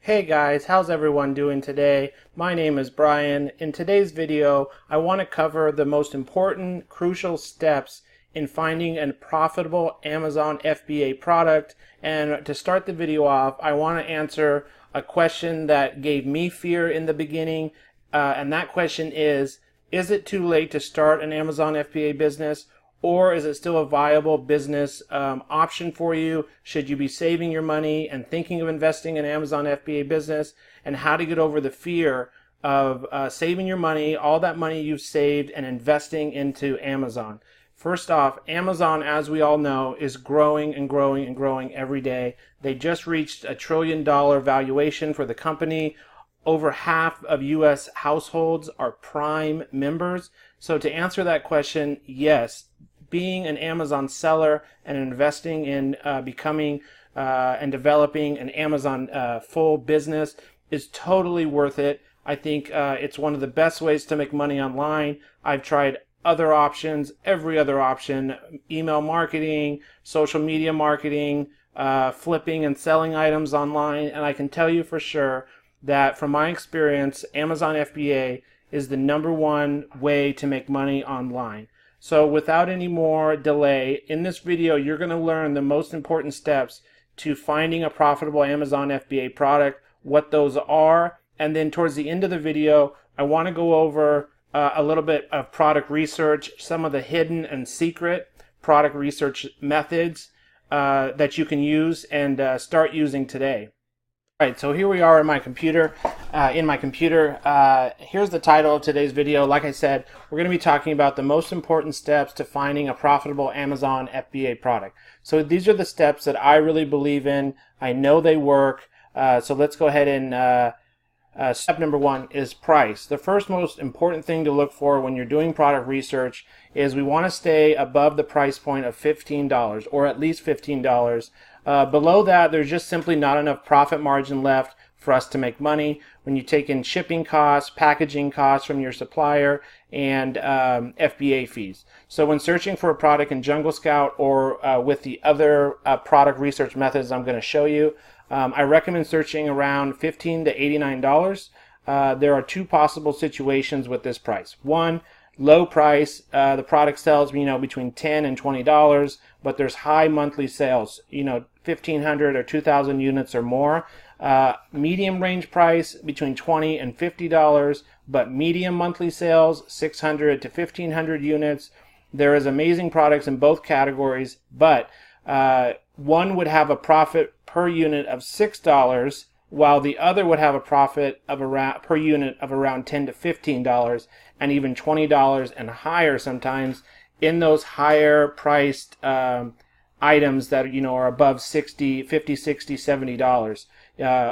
Hey guys, how's everyone doing today? My name is Brian. In today's video, I want to cover the most important, crucial steps in finding a profitable Amazon FBA product. And to start the video off, I want to answer a question that gave me fear in the beginning. And that question is it too late to start an Amazon FBA business? Or is it still a viable business option for you? Should you be saving your money and thinking of investing in Amazon FBA business? And how to get over the fear of saving your money, all that money you've saved, and investing into Amazon. First off, Amazon, as we all know, is growing and growing and growing every day. They just reached $1 trillion valuation for the company. Over half of U.S. households are Prime members. So to answer that question, yes, being an Amazon seller and investing in becoming and developing an Amazon full business is totally worth it. I think it's one of the best ways to make money online. I've tried other options, every other option, email marketing, social media marketing, flipping and selling items online, and I can tell you for sure that from my experience, Amazon FBA is the #1 way to make money online. So without any more delay, in this video, you're going to learn the most important steps to finding a profitable Amazon FBA product, what those are, and then towards the end of the video, I want to go over a little bit of product research, some of the hidden and secret product research methods that you can use and start using today. All right, so here we are in my computer. Here's the title of today's video. Like I said, we're going to be talking about the most important steps to finding a profitable Amazon FBA product. So these are the steps that I really believe in. I know they work. So let's go ahead and step number 1 is price. The first most important thing to look for when you're doing product research is we want to stay above the price point of $15 or at least $15. Below that, there's just simply not enough profit margin left for us to make money when you take in shipping costs, packaging costs from your supplier, and FBA fees. So when searching for a product in Jungle Scout or with the other product research methods I'm going to show you, I recommend searching around $15 to $89. There are 2 possible situations with this price. One, low price, the product sells between $10 and $20, but there's high monthly sales, 1,500 or 2,000 units or more. Medium range price between $20 and $50, but medium monthly sales 600 to 1,500 units. There is amazing products in both categories, but one would have a profit per unit of $6, while the other would have a profit of around per unit of around $10 to $15 and even $20 and higher sometimes in those higher priced items that are above $50, $60, $70.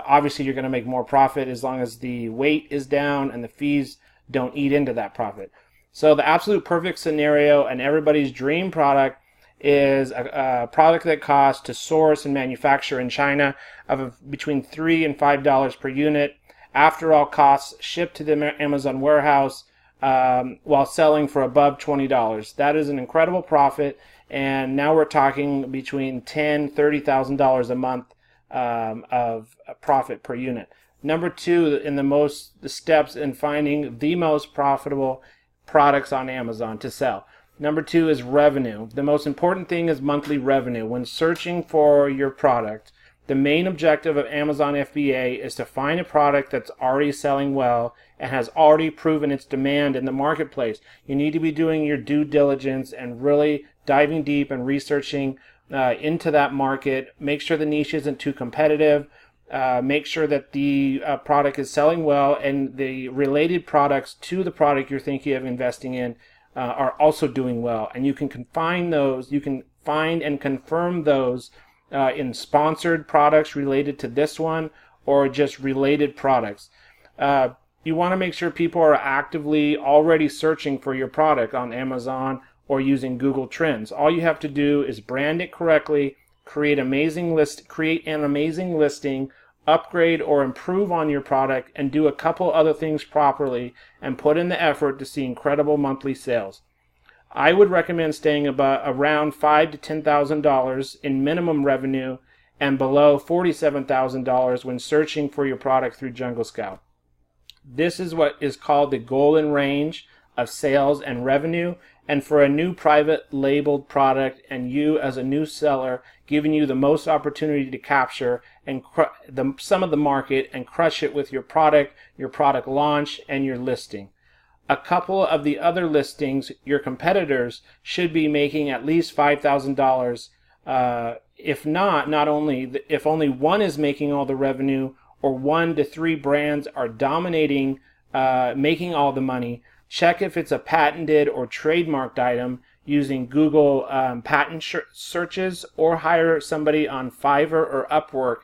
Obviously you're going to make more profit as long as the weight is down and the fees don't eat into that profit. So the absolute perfect scenario and everybody's dream product is a product that costs to source and manufacture in China of between $3 and $5 per unit. After all costs, shipped to the Amazon warehouse while selling for above $20. That is an incredible profit, and now we're talking between $10,000 to $30,000 a month of profit per unit. Number 2 in the steps in finding the most profitable products on Amazon to sell. Number 2 is revenue. The most important thing is monthly revenue. When searching for your product, the main objective of Amazon FBA is to find a product that's already selling well and has already proven its demand in the marketplace. You need to be doing your due diligence and really diving deep and researching into that market. Make sure the niche isn't too competitive. Make sure that the product is selling well and the related products to the product you're thinking of investing in are also doing well, and you can find and confirm those in sponsored products related to this one or just related products. You want to make sure people are actively already searching for your product on Amazon or using Google Trends. All you have to do is brand it correctly, create an amazing listing, upgrade or improve on your product, and do a couple other things properly and put in the effort to see incredible monthly sales. I would recommend staying around $5,000 to $10,000 in minimum revenue and below $47,000 when searching for your product through Jungle Scout. This is what is called the golden range of sales and revenue, and for a new private labeled product and you as a new seller, giving you the most opportunity to capture and some of the market and crush it with your product launch, and your listing. A couple of the other listings, your competitors should be making at least $5,000. If if only one is making all the revenue, or 1 to 3 brands are dominating, making all the money, check if it's a patented or trademarked item using Google patent searches, or hire somebody on Fiverr or Upwork.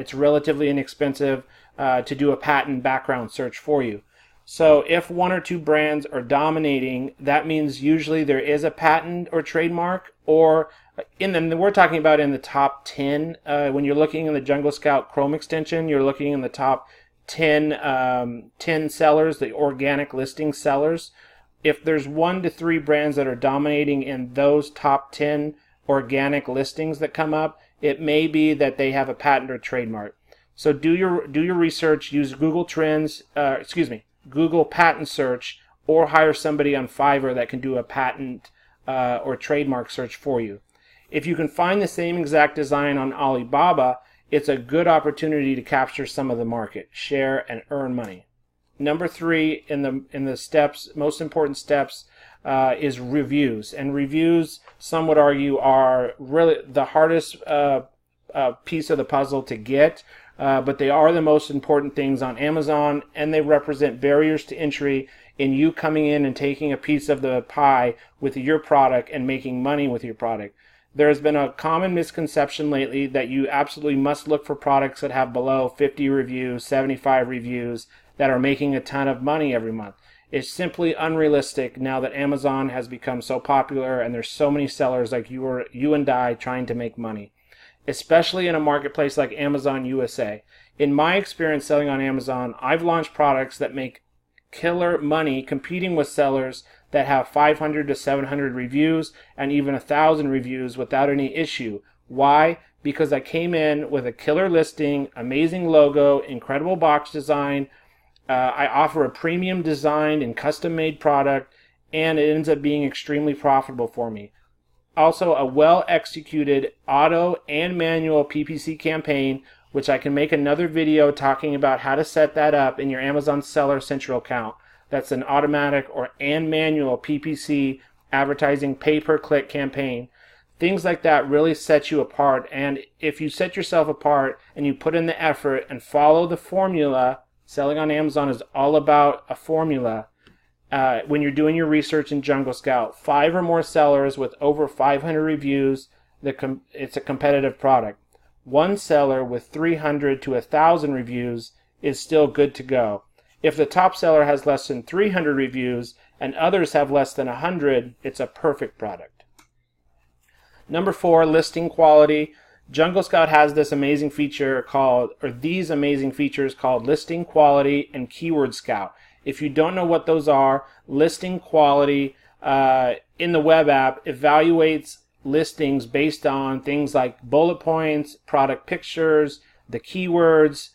It's relatively inexpensive to do a patent background search for you. So if 1 or 2 brands are dominating, that means usually there is a patent or trademark, or we're talking about in the top 10. When you're looking in the Jungle Scout Chrome extension, you're looking in the top 10 sellers, the organic listing sellers. If there's 1 to 3 brands that are dominating in those top 10 organic listings that come up, it may be that they have a patent or trademark. So do your research. Use Google Trends, Google patent search, or hire somebody on Fiverr that can do a patent or trademark search for you. If you can find the same exact design on Alibaba, it's a good opportunity to capture some of the market share and earn money. Number 3 in the steps, most important steps, is reviews. And reviews, some would argue, are really the hardest piece of the puzzle to get. But they are the most important things on Amazon, and they represent barriers to entry in you coming in and taking a piece of the pie with your product and making money with your product. There has been a common misconception lately that you absolutely must look for products that have below 50 reviews, 75 reviews, that are making a ton of money every month. It's simply unrealistic now that Amazon has become so popular and there's so many sellers like you and I trying to make money, especially in a marketplace like Amazon USA. In my experience selling on Amazon, I've launched products that make killer money competing with sellers that have 500 to 700 reviews and even 1,000 reviews without any issue. Why? Because I came in with a killer listing, amazing logo, incredible box design. I offer a premium designed and custom made product, and it ends up being extremely profitable for me. Also, a well executed auto and manual PPC campaign, which I can make another video talking about how to set that up in your Amazon Seller Central account. That's an automatic and manual PPC advertising pay-per-click campaign. Things like that really set you apart, and if you set yourself apart and you put in the effort and follow the formula, selling on Amazon is all about a formula. When you're doing your research in Jungle Scout, 5 or more sellers with over 500 reviews, it's a competitive product. 1 seller with 300 to 1,000 reviews is still good to go. If the top seller has less than 300 reviews and others have less than 100, it's a perfect product. Number 4, listing quality. Jungle Scout has these amazing features called listing quality and keyword scout. If you don't know what those are, listing quality in the web app evaluates listings based on things like bullet points, product pictures, the keywords,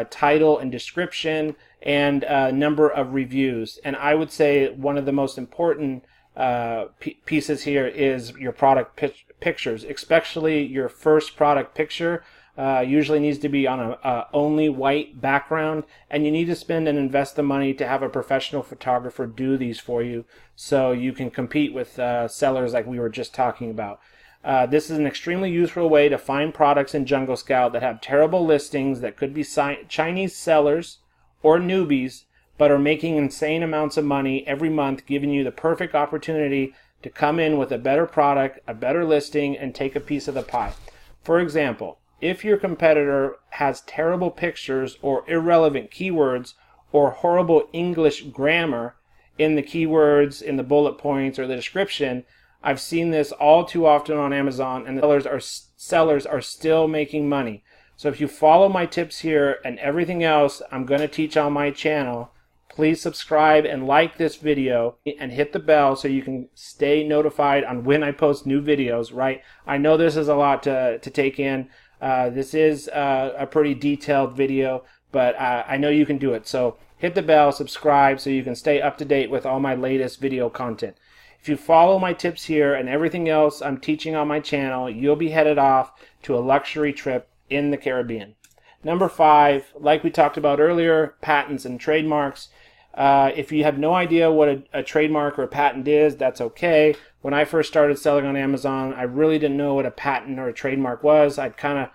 title and description, and number of reviews. And I would say one of the most important pieces here is your product pictures, especially your first product picture. Usually needs to be on a only white background, and you need to spend and invest the money to have a professional photographer do these for you so you can compete with sellers like we were just talking about. This is an extremely useful way to find products in Jungle Scout that have terrible listings that could be Chinese sellers or newbies, but are making insane amounts of money every month, giving you the perfect opportunity to come in with a better product, a better listing, and take a piece of the pie. For example, if your competitor has terrible pictures or irrelevant keywords or horrible English grammar in the keywords, in the bullet points, or the description, I've seen this all too often on Amazon, and the sellers are still making money. So if you follow my tips here and everything else I'm going to teach on my channel, please subscribe and like this video and hit the bell so you can stay notified on when I post new videos, right? I know this is a lot to take in. This is a pretty detailed video, but I know you can do it. So hit the bell, subscribe so you can stay up to date with all my latest video content. If you follow my tips here and everything else I'm teaching on my channel, you'll be headed off to a luxury trip in the Caribbean. Number 5, like we talked about earlier, patents and trademarks. If you have no idea what a trademark or a patent is, that's okay. When I first started selling on Amazon, I really didn't know what a patent or a trademark was. I'd kind of,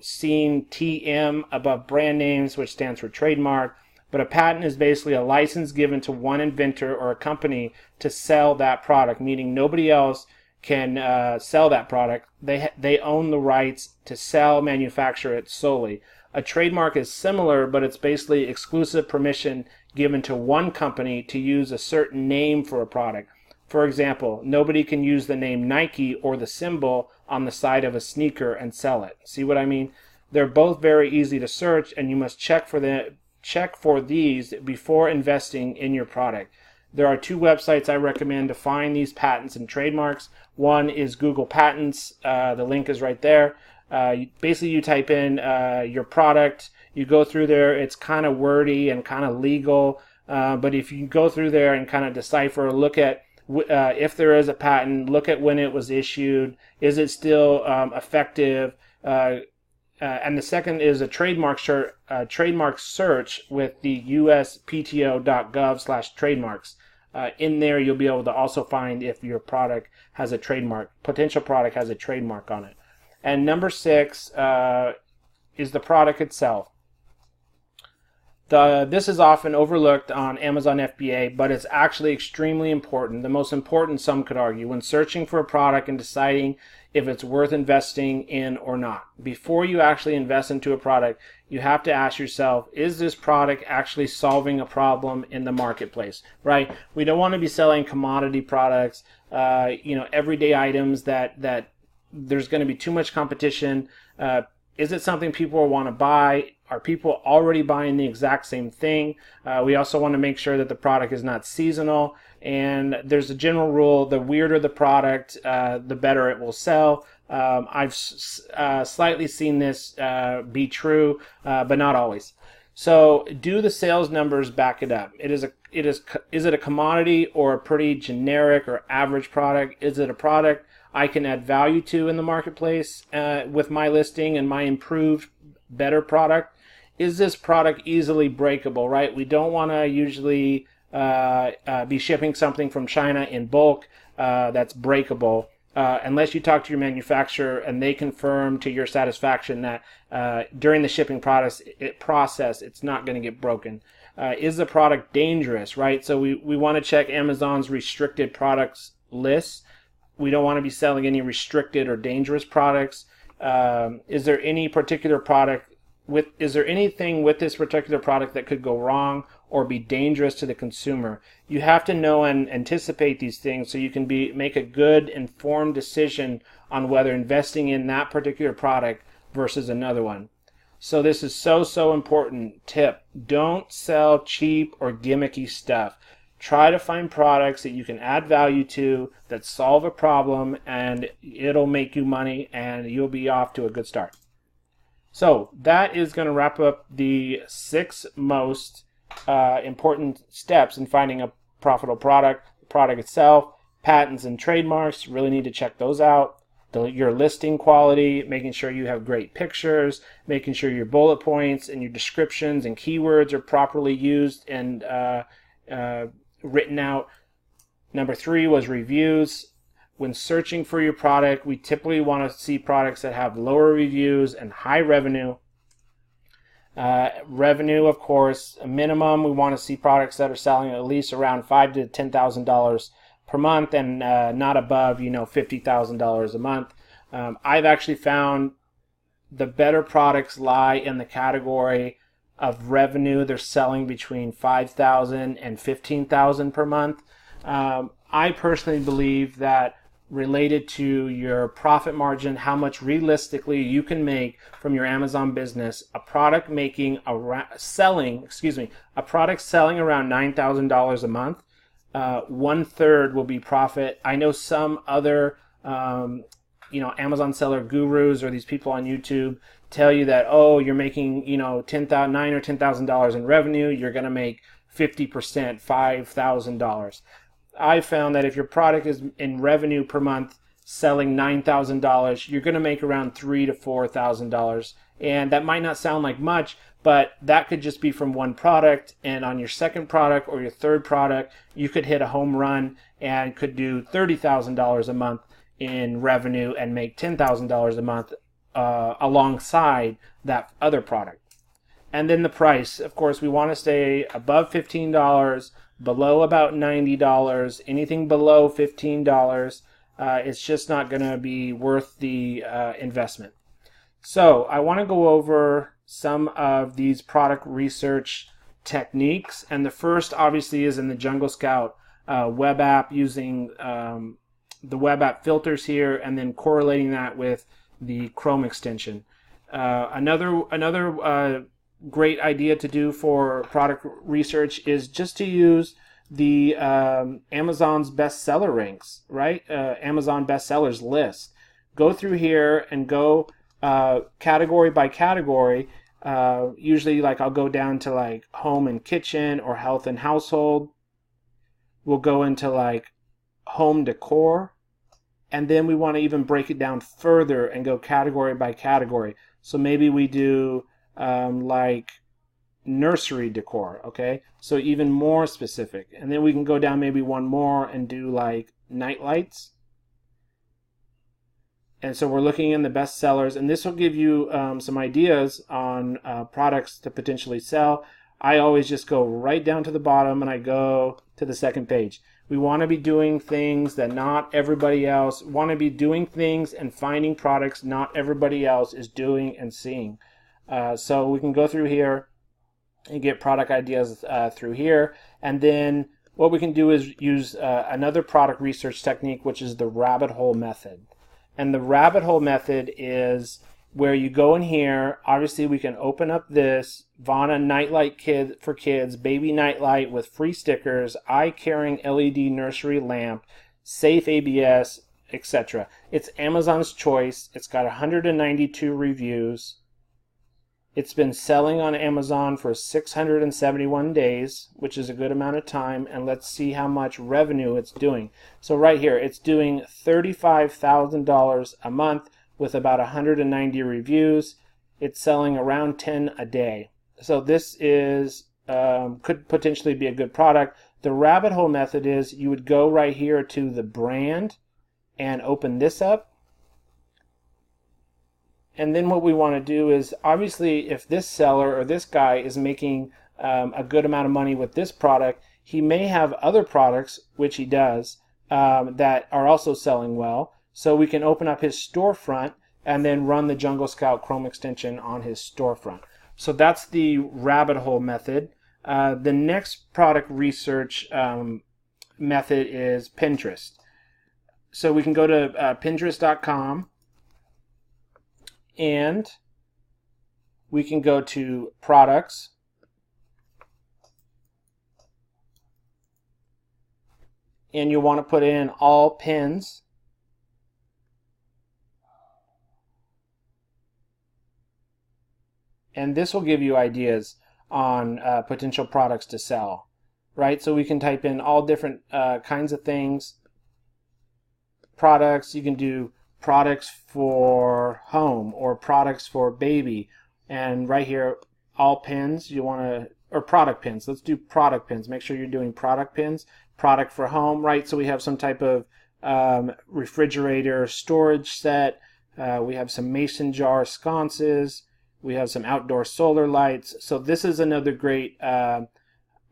seen TM above brand names, which stands for trademark. But a patent is basically a license given to one inventor or a company to sell that product, meaning nobody else can sell that product. They own the rights to sell, manufacture it solely. A trademark is similar, but it's basically exclusive permission given to one company to use a certain name for a product. For example, nobody can use the name Nike or the symbol on the side of a sneaker and sell it. See what I mean? They're both very easy to search, and you must check for these before investing in your product. There are 2 websites I recommend to find these patents and trademarks. One is Google Patents. The link is right there. Basically, you type in your product. You go through there. It's kind of wordy and kind of legal. But if you go through there and kind of decipher, look at if there is a patent, look at when it was issued. Is it still effective? And the second is a trademark search with the uspto.gov/trademarks. In there, you'll be able to also find if your product has a trademark, potential product has a trademark on it. And number 6 is the product itself. This is often overlooked on Amazon FBA, but it's actually extremely important. The most important, some could argue, when searching for a product and deciding if it's worth investing in or not. Before you actually invest into a product, you have to ask yourself, is this product actually solving a problem in the marketplace, right? We don't want to be selling commodity products, everyday items that there's going to be too much competition. Is it something people want to buy? Are people already buying the exact same thing? We also want to make sure that the product is not seasonal. And there's a general rule, the weirder the product, the better it will sell. I've slightly seen this be true, but not always. So do the sales numbers back it up? Is it a commodity or a pretty generic or average product? Is it a product I can add value to in the marketplace with my listing and my improved, better product? Is this product easily breakable, right? We don't want to usually be shipping something from China in bulk that's breakable unless you talk to your manufacturer and they confirm to your satisfaction that during the shipping process it's not going to get broken. Is the product dangerous, right? So we want to check Amazon's restricted products list. We don't want to be selling any restricted or dangerous products. Is there any particular product is there anything with this particular product that could go wrong or be dangerous to the consumer? You have to know and anticipate these things so you can make a good, informed decision on whether investing in that particular product versus another one. So this is so important. Tip: don't sell cheap or gimmicky stuff. Try to find products that you can add value to, that solve a problem, and it'll make you money and you'll be off to a good start. So that is going to wrap up the 6 most important steps in finding a profitable product. The product itself, patents and trademarks, really need to check those out. Your listing quality, making sure you have great pictures, making sure your bullet points and your descriptions and keywords are properly used and written out. Number 3 was reviews. When searching for your product, we typically want to see products that have lower reviews and high revenue. Revenue, of course, a minimum. We want to see products that are selling at least around $5,000 to $10,000 per month and not above, $50,000 a month. I've actually found the better products lie in the category of revenue. They're selling between $5,000 and $15,000 per month. I personally believe that related to your profit margin, how much realistically you can make from your Amazon business, a product selling around $9,000 a month, 1/3 will be profit. I know some other Amazon seller gurus or these people on YouTube tell you that, oh, you're making, $9,000 or $10,000 in revenue, you're going to make 50%, $5,000. I found that if your product is in revenue per month selling $9,000, you're going to make around $3,000 to $4,000. And that might not sound like much, but that could just be from one product. And on your second product or your third product, you could hit a home run and could do $30,000 a month in revenue and make $10,000 a month alongside that other product. And then the price, of course, we want to stay above $15, below about $90. Anything below $15, it's just not going to be worth the investment. So I want to go over some of these product research techniques. And the first, obviously, is in the Jungle Scout web app, using the web app filters here and then correlating that with the Chrome extension. Another great idea to do for product research is just to use the Amazon's bestseller ranks, right? Amazon bestsellers list. Go through here and go category by category. Usually, like, I'll go down to like home and kitchen or health and household. We'll go into like home decor, and then we want to even break it down further and go category by category. So maybe we do like nursery decor, okay? So even more specific. And then we can go down maybe one more and do like night lights. And so we're looking in the best sellers, and this will give you some ideas on products to potentially sell. I always just go right down to the bottom and I go to the second page. We want to be doing things that not everybody else, want to be doing things and finding products not everybody else is doing and seeing. So we can go through here and get product ideas through here. And then what we can do is use another product research technique, which is the rabbit hole method. And the rabbit hole method is where you go in here. Obviously, we can open up this Vana nightlight kit for kids, baby nightlight with free stickers, eye-caring LED nursery lamp, safe ABS, etc. It's Amazon's choice. It's got 192 reviews. It's been selling on Amazon for 671 days, which is a good amount of time, and let's see how much revenue it's doing. So right here, it's doing $35,000 a month with about 190 reviews. It's selling around 10 a day. So this is could potentially be a good product. The rabbit hole method is you would go right here to the brand and open this up. And then what we want to do is, obviously, if this seller or this guy is making a good amount of money with this product, he may have other products, which he does, that are also selling well. So we can open up his storefront and then run the Jungle Scout Chrome extension on his storefront. So that's the rabbit hole method. The next product research method is Pinterest. So we can go to Pinterest.com. And we can go to products, and you want to put in all pins, and this will give you ideas on potential products to sell, right? So we can type in all different kinds of things, products. You can do products for home or products for baby, and right here, all pins, you want to, or product pins. Let's do product pins. Make sure you're doing product pins. Product for home, right? So we have some type of refrigerator storage set. We have some mason jar sconces. We have some outdoor solar lights. So this is another great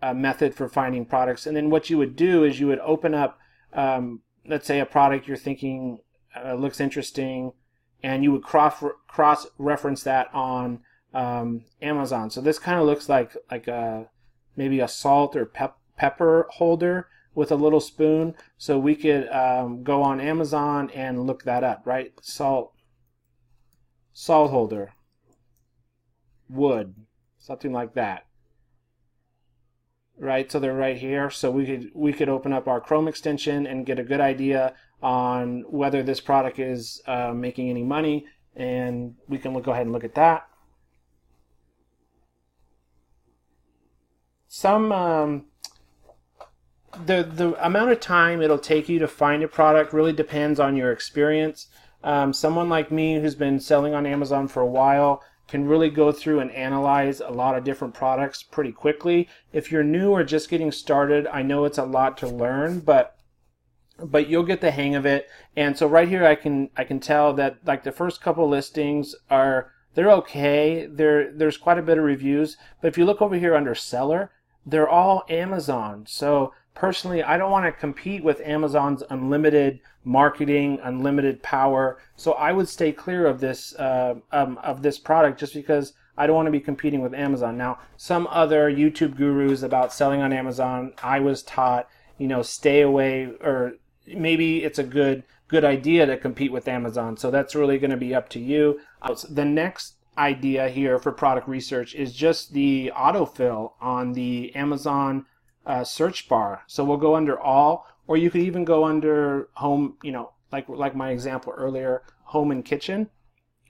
method for finding products. And then what you would do is you would open up, let's say, a product you're thinking looks interesting, and you would cross-reference that on Amazon. So this kind of looks like maybe a salt or pepper holder with a little spoon. So we could go on Amazon and look that up, right? Salt holder, wood, something like that. right? So they're right here. So we could open up our Chrome extension and get a good idea on whether this product is making any money, and we can go ahead and look at that. The amount of time it'll take you to find a product really depends on your experience. Someone like me who's been selling on Amazon for a while can really go through and analyze a lot of different products pretty quickly. If you're new or just getting started, I know it's a lot to learn, but you'll get the hang of it. And so right here I can tell that like the first couple listings they're okay. There's quite a bit of reviews, but if you look over here under seller, they're all Amazon. So personally, I don't want to compete with Amazon's unlimited marketing, unlimited power. So I would stay clear of this product just because I don't want to be competing with Amazon. Now, some other YouTube gurus about selling on Amazon, I was taught, stay away, or maybe it's a good idea to compete with Amazon. So that's really going to be up to you. The next idea here for product research is just the autofill on the Amazon search bar. So we'll go under all, or you could even go under home, like my example earlier, home and kitchen,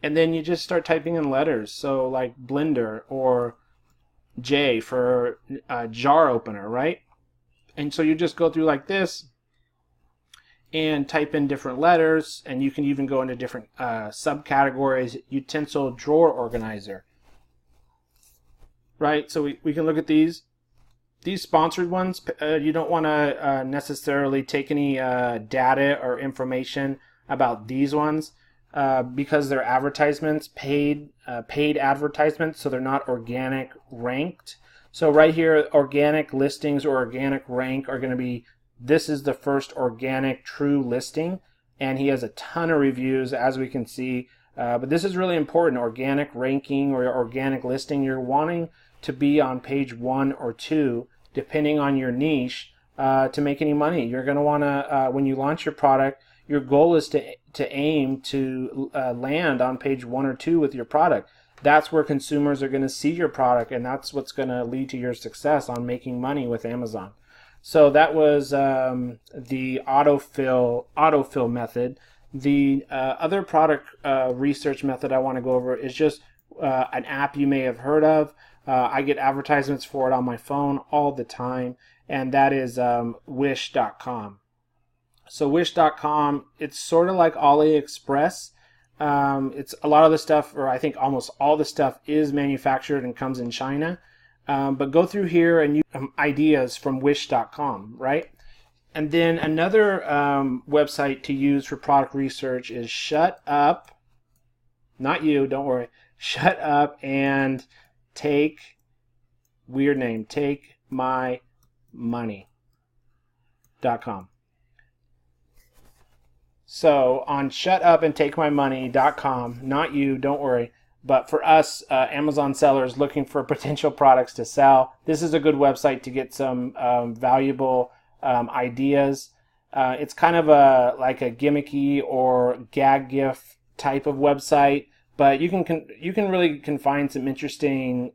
and then you just start typing in letters. So like blender or J for jar opener, right? And so you just go through like this and type in different letters, and you can even go into different subcategories. Utensil drawer organizer, right? So we can look at these sponsored ones. You don't want to necessarily take any data or information about these ones because they're advertisements, paid advertisements, so they're not organic ranked. So right here, organic listings or organic rank are going to be, this is the first organic true listing, and he has a ton of reviews, as we can see. But this is really important, organic ranking or organic listing. You're wanting to be on page 1 or 2, depending on your niche, to make any money. You're going to want to, when you launch your product, your goal is to aim to land on page 1 or 2 with your product. That's where consumers are going to see your product, and that's what's going to lead to your success on making money with Amazon. So that was the autofill method. The other product research method I want to go over is just an app you may have heard of. I get advertisements for it on my phone all the time, and that is Wish.com. So Wish.com, it's sort of like AliExpress. It's a lot of the stuff, or I think almost all the stuff, is manufactured and comes in China. But go through here and use ideas from Wish.com, right? And then another website to use for product research is Shut Up. Not you, don't worry. Shut Up and Take, weird name, Take My Money.com. So on shutupandtakemymoney.com, not you, don't worry, but for us Amazon sellers looking for potential products to sell, this is a good website to get some valuable ideas. It's kind of like a gimmicky or gag gift type of website, but you can really find some interesting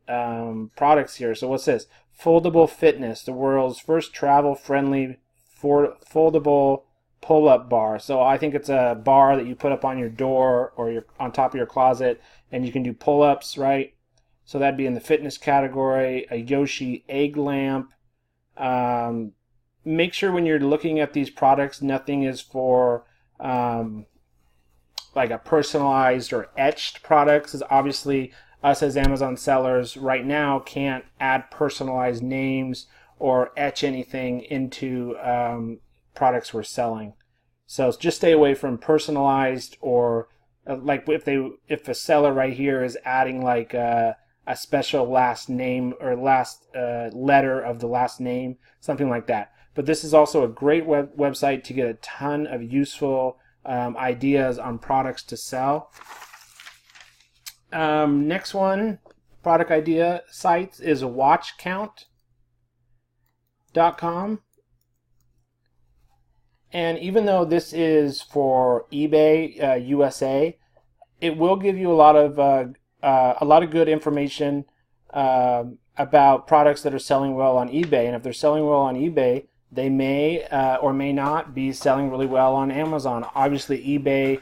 products here. So what's this? Foldable Fitness, the world's first travel-friendly foldable pull-up bar. So I think it's a bar that you put up on your door or on top of your closet, and you can do pull-ups, right? So that'd be in the fitness category. A Yoshi egg lamp. Make sure when you're looking at these products, nothing is for like a personalized or etched products, because obviously us as Amazon sellers right now can't add personalized names or etch anything into products we're selling. So just stay away from personalized, or like if a seller right here is adding like a special last name or last letter of the last name, something like that. But this is also a great website to get a ton of useful ideas on products to sell. Next one, product idea sites, is watchcount.com. And even though this is for eBay USA, it will give you a lot of good information about products that are selling well on eBay. And if they're selling well on eBay, they may or may not be selling really well on Amazon. Obviously, eBay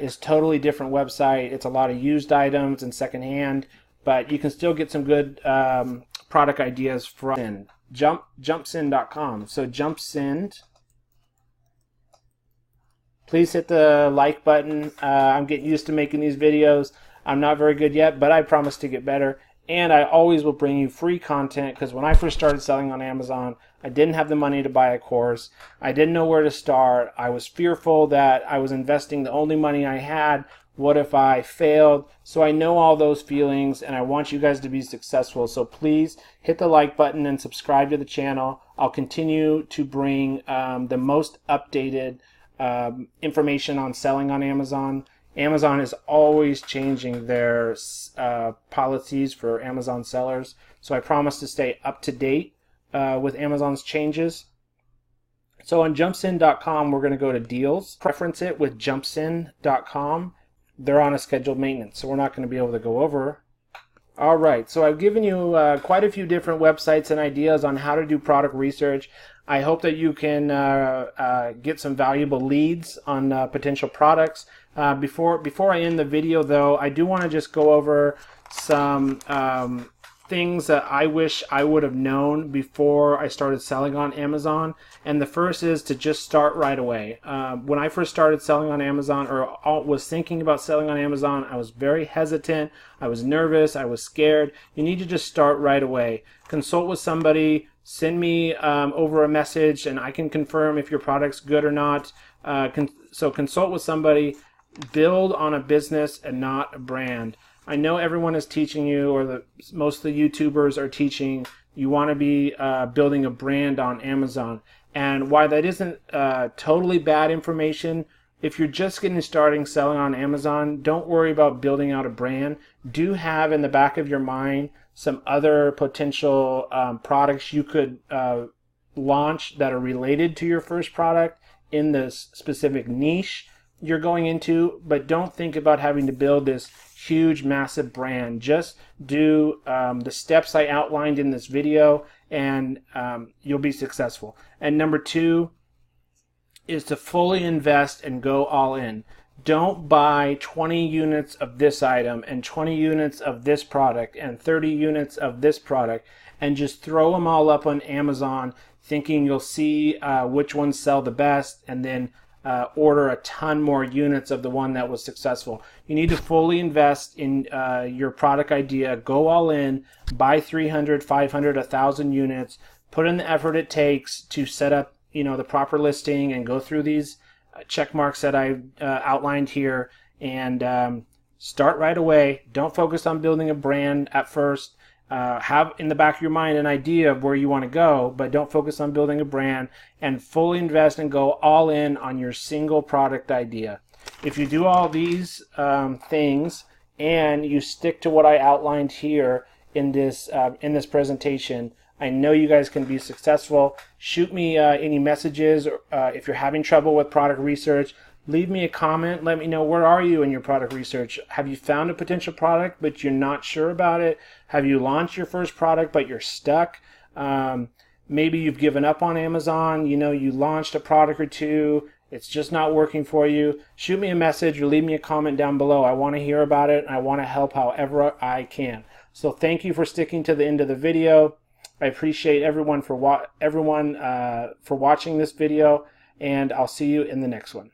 is totally different website. It's a lot of used items and secondhand, but you can still get some good product ideas from Jumpsend.com. So Jumpsend. Please hit the like button. I'm getting used to making these videos. I'm not very good yet, but I promise to get better. And I always will bring you free content, because when I first started selling on Amazon, I didn't have the money to buy a course. I didn't know where to start. I was fearful that I was investing the only money I had. What if I failed? So I know all those feelings, and I want you guys to be successful. So please hit the like button and subscribe to the channel. I'll continue to bring the most updated information on selling on Amazon. Amazon is always changing their policies for Amazon sellers, so I promise to stay up to date with Amazon's changes. So on Jumpsend.com, we're going to go to deals, preference it with Jumpsend.com. They're on a scheduled maintenance, so we're not going to be able to go over. All right, so I've given you quite a few different websites and ideas on how to do product research. I hope that you can get some valuable leads on potential products. Before I end the video, though, I do want to just go over some things that I wish I would have known before I started selling on Amazon. And the first is to just start right away. When I first started selling on Amazon, or was thinking about selling on Amazon, I was very hesitant. I was nervous. I was scared. You need to just start right away. Consult with somebody. Send me over a message, and I can confirm if your product's good or not. So consult with somebody. Build on a business and not a brand. I know everyone is teaching you, or most of the YouTubers are teaching, you want to be building a brand on Amazon. And while that isn't totally bad information, if you're just getting started selling on Amazon, don't worry about building out a brand. Do have in the back of your mind some other potential products you could launch that are related to your first product in this specific niche you're going into, but don't think about having to build this huge, massive brand. Just do the steps I outlined in this video, and you'll be successful. And number two is to fully invest and go all in. Don't buy 20 units of this item and 20 units of this product and 30 units of this product and just throw them all up on Amazon thinking you'll see which ones sell the best, and then order a ton more units of the one that was successful. You need to fully invest in your product idea. Go all in. Buy 300, 500, 1,000 units. Put in the effort it takes to set up, the proper listing and go through these check marks that I outlined here, and start right away. Don't focus on building a brand at first. Have in the back of your mind an idea of where you want to go, but don't focus on building a brand, and fully invest and go all in on your single product idea. If you do all these things and you stick to what I outlined here in this presentation, I know you guys can be successful. Shoot me any messages if you're having trouble with product research. Leave me a comment. Let me know, where are you in your product research? Have you found a potential product but you're not sure about it? Have you launched your first product but you're stuck? Maybe you've given up on Amazon. You launched a product or two. It's just not working for you. Shoot me a message or leave me a comment down below. I want to hear about it, and I want to help however I can. So thank you for sticking to the end of the video. I appreciate everyone for watching this video, and I'll see you in the next one.